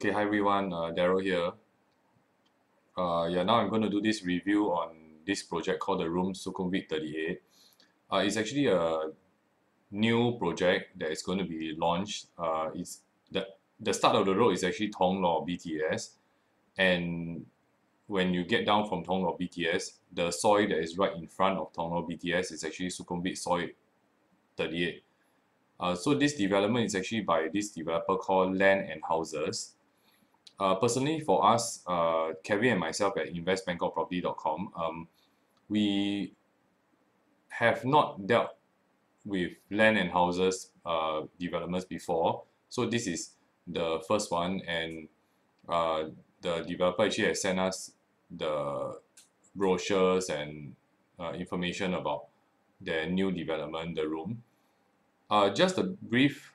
Okay, hi everyone, Daryl here. Now I'm going to do this review on this project called the Room Sukhumvit 38. It's actually a new project that is going to be launched. It's the start of the road is actually Thong Lor BTS, and when you get down from Thong Lor BTS, the soi that is right in front of Thong Lor BTS is actually Sukhumvit Soi 38. So this development is actually by this developer called Land and Houses. Personally, for us, Kevin and myself at investbangkokproperty.com, we have not dealt with land and houses developments before. So this is the first one, and uh, the developer actually has sent us the brochures and information about their new development, the room. Just a brief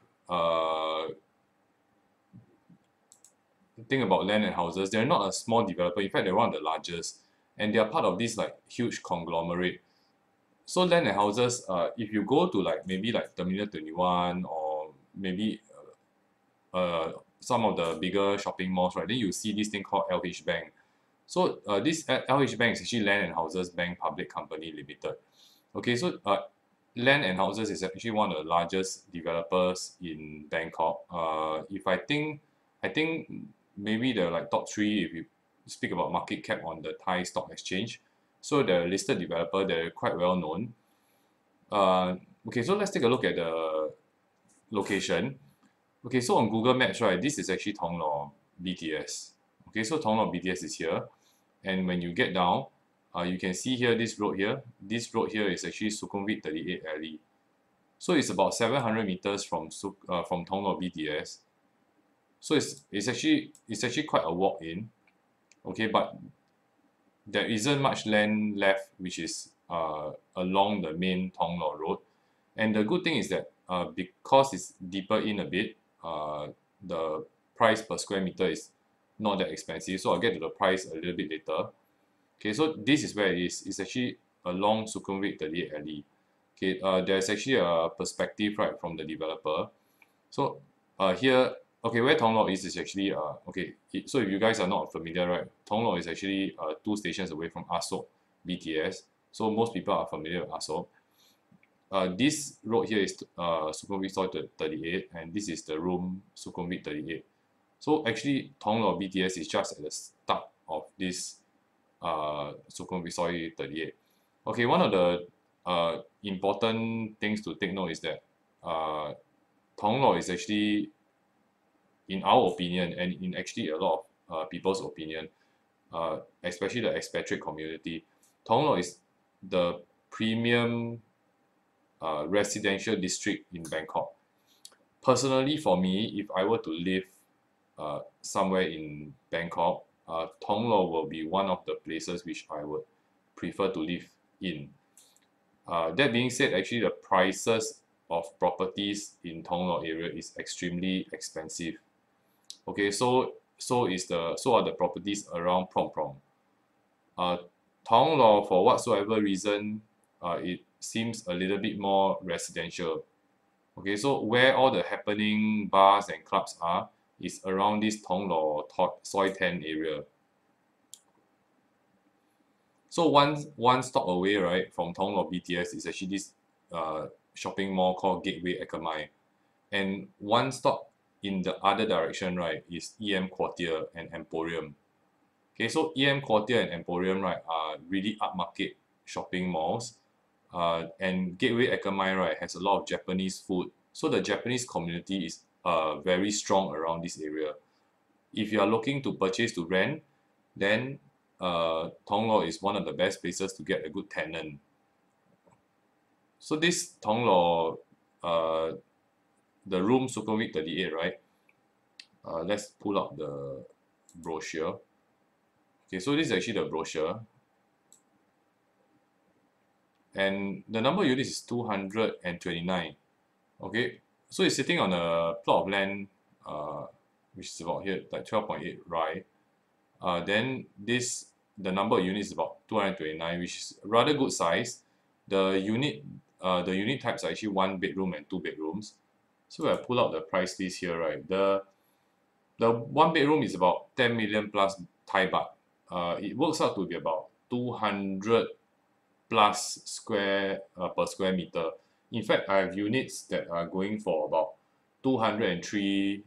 thing about land and houses, they're not a small developer. In fact, they're one of the largest, and they are part of this like huge conglomerate. So land and houses, if you go to like maybe like Terminal 21 or maybe some of the bigger shopping malls, right? Then you see this thing called LH Bank. So this LH Bank is actually Land and Houses Bank Public Company Limited. Okay, so Land and Houses is actually one of the largest developers in Bangkok. If I think maybe they're like top three if you speak about market cap on the Thai stock exchange. So they're a listed developer, they're quite well known. Okay, so let's take a look at the location. Okay, so on Google Maps, right, this is actually Thong Lor BTS. Okay, so Thong Lor BTS is here. And when you get down, you can see here this road here. This road here is actually Sukhumvit 38 alley. So it's about 700 meters from Thong Lor BTS. So it's actually quite a walk in. Okay, but there isn't much land left which is along the main Thong Lor road. And the good thing is that because it's deeper in a bit, the price per square meter is not that expensive. So I'll get to the price a little bit later. Okay, so this is where it is. It's actually along Sukhumvit 38 alley. Okay, there's actually a perspective right from the developer. So here, okay, where Thong Lor is actually okay. So if you guys are not familiar, right, Thong Lor is actually 2 stations away from Asok BTS. So most people are familiar with Asok. This road here is Sukhumvit Soi 38, and this is the room Sukhumvit 38. So actually, Thong Lor BTS is just at the start of this Sukhumvit Soi 38. Okay, one of the important things to take note is that Thong Lor is actually, in our opinion, and in actually a lot of people's opinion, especially the expatriate community, Thong Lor is the premium residential district in Bangkok. Personally, for me, if I were to live somewhere in Bangkok, Thong Lor will be one of the places which I would prefer to live in. That being said, actually the prices of properties in Thong Lor area is extremely expensive. Okay, so are the properties around Prong Prong. Thong Lor, for whatsoever reason, it seems a little bit more residential. Okay, so where all the happening bars and clubs are is around this Thong Lor Soi 10 area. So one stop away, right, from Thong Lor BTS is actually this shopping mall called Gateway Ekamai. And one stop in the other direction, right, is EM Quartier and Emporium. Okay, so EM Quartier and Emporium, right, are really upmarket shopping malls. And Gateway Ekamai, right, has a lot of Japanese food. So the Japanese community is very strong around this area. If you are looking to purchase to rent, then Thong Lor is one of the best places to get a good tenant. So this Thong Lor, the room Sukhumvit 38, right? Let's pull up the brochure. Okay, so this is actually the brochure. And the number of units is 229. Okay, so it's sitting on a plot of land, which is about here, like 12.8 rai. Then the number of units is about 229, which is rather good size. The unit types are actually 1 bedroom and 2 bedrooms. So I pull out the price list here, right? The one bedroom is about 10 million plus Thai baht. It works out to be about 200 plus square per square meter. In fact, I have units that are going for about 203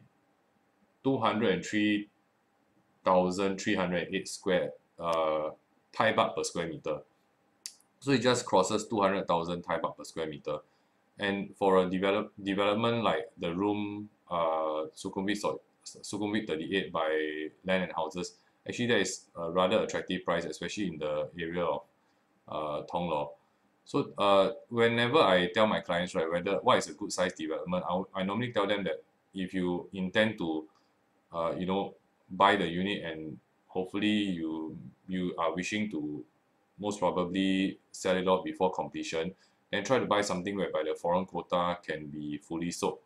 203,308 square Thai baht per square meter. So it just crosses 200,000 Thai baht per square meter. And for a development like the Room Sukhumvit 38 by Land and Houses, actually that is a rather attractive price, especially in the area of Thong Lor. So whenever I tell my clients, right, what is a good size development, I normally tell them that if you intend to you know, buy the unit, and hopefully you are wishing to most probably sell it off before completion, then try to buy something whereby the foreign quota can be fully sold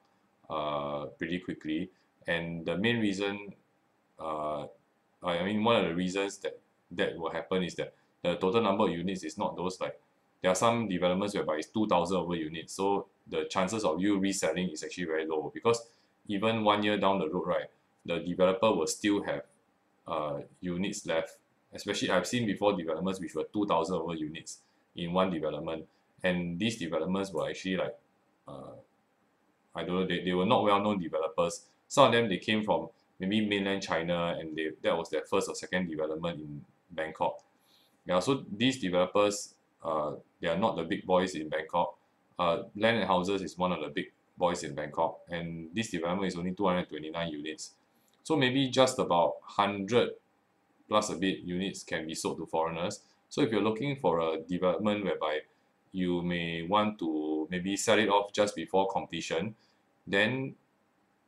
pretty quickly. And the main reason, uh, I mean, one of the reasons that will happen is that the total number of units is not those like, there are some developments whereby it's 2,000 over units, so the chances of you reselling is actually very low, because even 1 year down the road, right, the developer will still have units left. Especially I've seen before developments which were 2,000 over units in one development, and these developments were actually like uh, I don't know, they were not well-known developers. Some of them, they came from maybe mainland China, and that was their first or second development in Bangkok. Yeah, so these developers, they are not the big boys in Bangkok. Land and Houses is one of the big boys in Bangkok, and this development is only 229 units. So maybe just about 100 plus a bit units can be sold to foreigners. So if you're looking for a development whereby you may want to maybe sell it off just before completion, then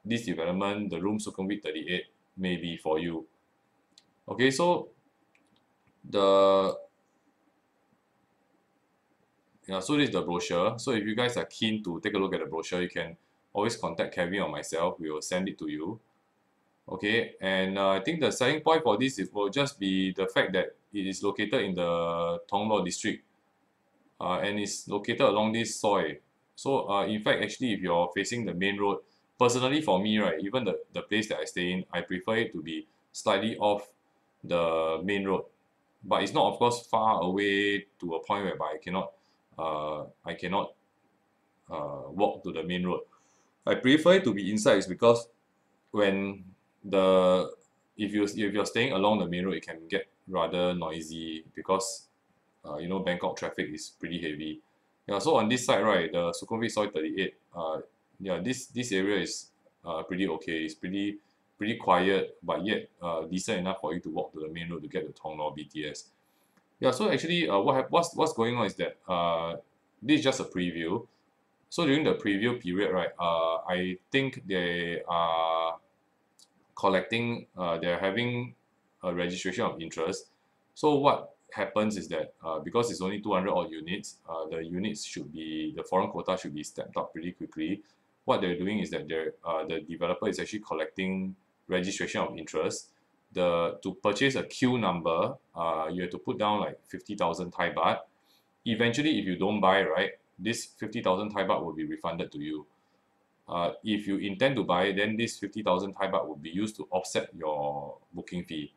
this development, the Room Sukhumvit 38, may be for you. Okay, so the so this is the brochure. So if you guys are keen to take a look at the brochure, you can always contact Kevin or myself. We will send it to you. Okay, and I think the selling point for this will just be the fact that it is located in the Thong Lor district, and it's located along this Soi. So in fact, actually, if you're facing the main road, personally for me, right, even the place that I stay in, I prefer it to be slightly off the main road. But it's not, of course, far away to a point whereby I cannot walk to the main road. I prefer it to be inside is because when the if you're staying along the main road, it can get rather noisy, because Bangkok traffic is pretty heavy. Yeah, so on this side, right, the Sukhumvit Soi 38, yeah, this area is pretty okay. It's pretty quiet, but yet decent enough for you to walk to the main road to get to Thong Lor BTS. Yeah, so actually, what's going on is that this is just a preview. So during the preview period, right, I think they are collecting, they're having a registration of interest. So what happens is that because it's only 200 odd units, the foreign quota should be stepped up pretty quickly. What they're doing is that the developer is actually collecting registration of interest. To purchase a queue number, you have to put down like 50,000 Thai baht. Eventually, if you don't buy, right, this 50,000 Thai baht will be refunded to you. If you intend to buy, then this 50,000 Thai baht will be used to offset your booking fee.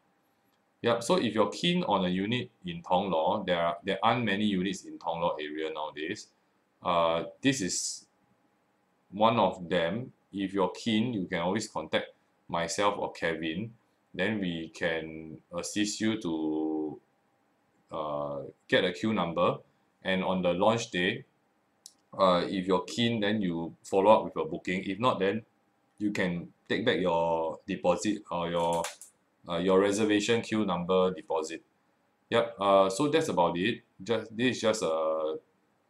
Yep. So if you're keen on a unit in Thong Lor, there aren't many units in Thong Lor area nowadays. This is one of them. If you're keen, you can always contact myself or Kevin. Then we can assist you to get a queue number, and on the launch day, if you're keen, then you follow up with your booking. If not, then you can take back your deposit or your reservation queue number deposit. Yep. So that's about it. This is just a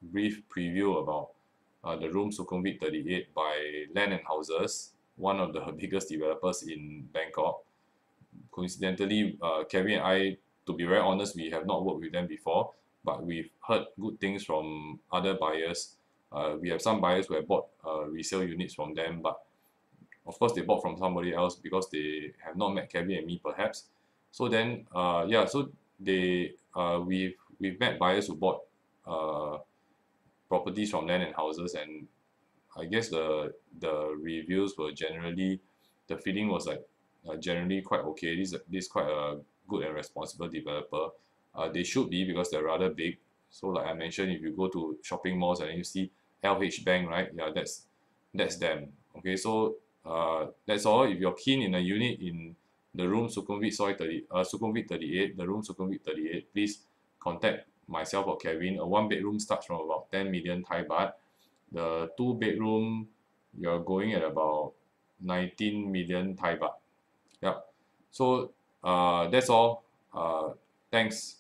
brief preview about the Room Sukhumvit 38 by Land and Houses, one of the biggest developers in Bangkok. Coincidentally, Kevin and I, to be very honest, we have not worked with them before, but we've heard good things from other buyers. We have some buyers who have bought resale units from them, but of course they bought from somebody else because they have not met Kevin and me perhaps. So then, yeah, so we've met buyers who bought properties from Land and Houses, and I guess the reviews were generally, the feeling was like generally quite okay. This is quite a good and responsible developer. They should be because they're rather big. So like I mentioned, if you go to shopping malls and then you see LH Bank, right? Yeah, that's them. Okay, so that's all. If you're keen in a unit in the room Sukhumvit Soi 38, the room Sukhumvit 38, please contact myself or Kevin. A one bedroom starts from about 10 million Thai baht. The two bedroom, you're going at about 19 million Thai baht. Yep. So that's all. Thanks.